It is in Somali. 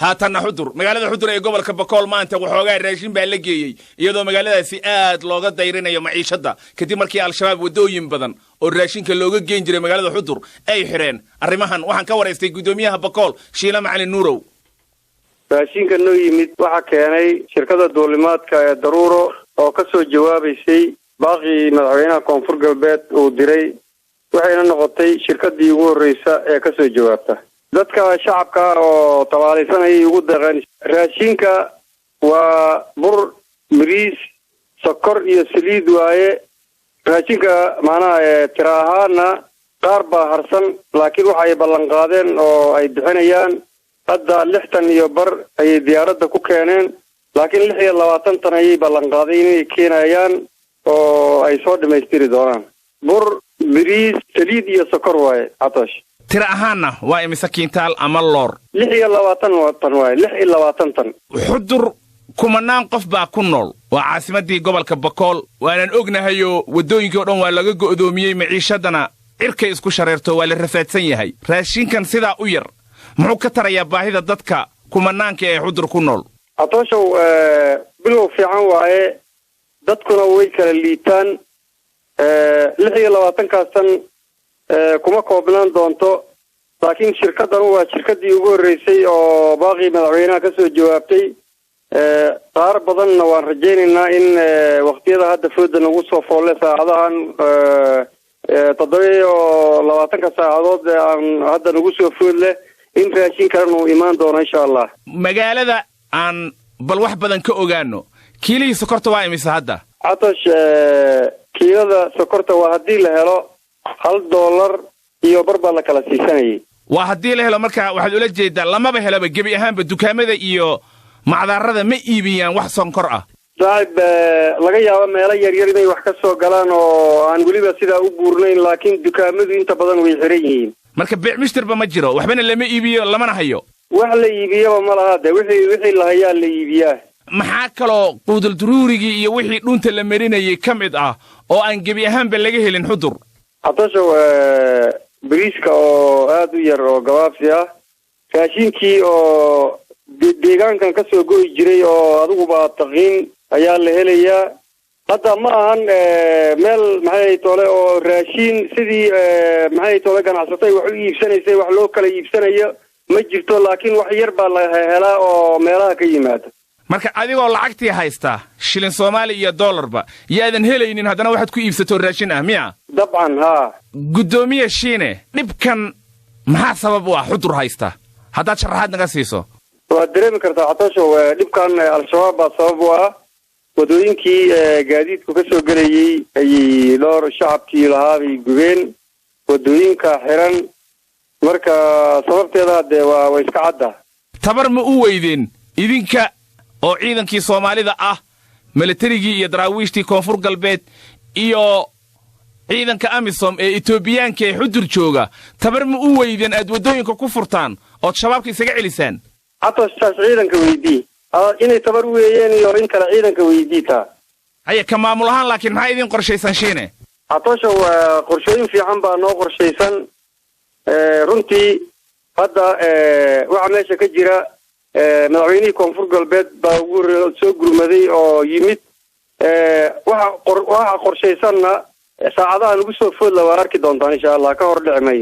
هاتنا حضر مقالة حضر يقبل كبكول ما أنت وحوجا الرجيم بالجي يدو مقالة سيئات لوجا دايرين يوم عيش هذا كتير مركي على الشباب ودوين بدن والرجيم كلوجا جينجري مقالة حضر أي حرين الرمهن وحن كور يستيقدوميها بكول شيلا مع النورو رجيم كانوا يمد وحكياني شركة الدولمات كضرورة أو كسر جواب شيء باقي مدعوينا كونفور قلبات ودري وحين نغطي شركة ديوغو الرئيسة كسر جوابته dadka shacabka oo tabaaleysanay ugu deeqeen raashinka waa bur miriis sokor iyo saliid waaye raashinka maanaha tiraahana qaar baa harsan laakiin waxa ay ballan qaadeen oo ay bixinayaan hadda 60 iyo bar ay diyaaradda ku keeneen laakiin 26 tan ay ballan qaadeen inay keenayaan oo ay soo dhameystiri doonaan bur miriis saliid iyo sokor waaye Atash ترى هانا واي مسكينتال أمالور لحية لواتن وطن واي لحية لواتن تن حضر كمانان قف با كنول وعاصمة دي قبل كبكول وانا نقنا هيو ودوين كورون والا قدوميي معيشتنا إركا اسكو شريرتو والا رفات سنيهي راشين كان سيدا اوير محو كتر يا باهيدا دادكا كمانان كي حضر كنول عطاشو بلو في عن واي دادكونا ويكا الليتان لحية لواتن كاستن كما كوبلان دونتو لكن شركة waa shirkadii ugu horeysay oo baaqi madaxweynaha ka soo jawaabtay qaar badan waan rajaynaynaa in waqtiyada hadda fooda nagu soo foolay saacadahan 27 saacadood aan hadda nagu soo foolay in raashin karan uu imaan doono insha Allah magaalada aan bal wax badan ka ogaano kiilii sokorta waa imisa hadda Atash kiilada sokorta waa hadii la helo $1 iyo barba la kala siisanayay waa hadii la helo marka waxaad ula jeedaa lamaba helaba gebi ahaanba dukaamada iyo macdarrada ma iibiyaan wax sonkor ah saaib laga yaabo meelo yar yar inay wax ka soo galaan oo aan waliba sida u buurnayn laakiin dukaamadu inta badan way xiran yihiin marka beec mishtarba ma jiro waxbana lama iibiyo lamana hayo wax la iibiyo ma laha wixii la hayaa la iibiyaa maxaa kaloo quudul duruurigi iyo wixii dhunta la marinayay kamid ah oo aan gebi ahaanba laga helin xudur Ataasho bariiska oo aad u yar oo gabaabsi ah raashinkii oo deegaankan ka soo go'i jiray oo adigu baa taqiin ayaa la helayaa hadda ma ahan meel maxay tole oo raashin sidii maxay tole ganacsatay wax u iibsanaysay wax loo kala iibsanayo ma jirto laakiin wax yar baa la helaa oo meelaha ka yimaada marka adigoo lacagtii haysta shilin Soomaali iyo dollarba yaadan helaynin hadana waxaad ku iibsato raashin ah miya dabcan ha gudoomiye shiine dhibkan maxaa sabab u ah xudur haysta hadda sharaxaad naga siiso waa dareemi kartaa Ataasho dhibkan al-shabaab baa sabab u ah wadooyinkii gaadiidku ka soo galayay ay dhowr shacabkii lahaabay gubeen wadooyinka xiran marka sababteeda waa iska cadda tabar ma u weydeen idinka oo ciidankii Soomaalida ah militarigii iyo daraawiishtii koonfur galbeed iyo ciidanka AMISOM ee Etoobiyaanka ee xudur jooga tabar ma u weydeen aad wadooyinka ku furtaan oo shabaabka isaga celisaan Atash ciidanka weydii inay tabar u weeyeen iyo in kala ciidanka weydiita haya ka maamul ahaan laakiin maxay idin qorshaysan shiine Atash qorshooyin fiican baa noo qorshaysan runtii hadda waxa meesha ka jira madaxweynihii koonfur galbeed baa ugu soo gurmaday oo yimid waxa qorshaysanna saacadaha lagu soo food la arki doontaan insha Allah ka hor dhicmay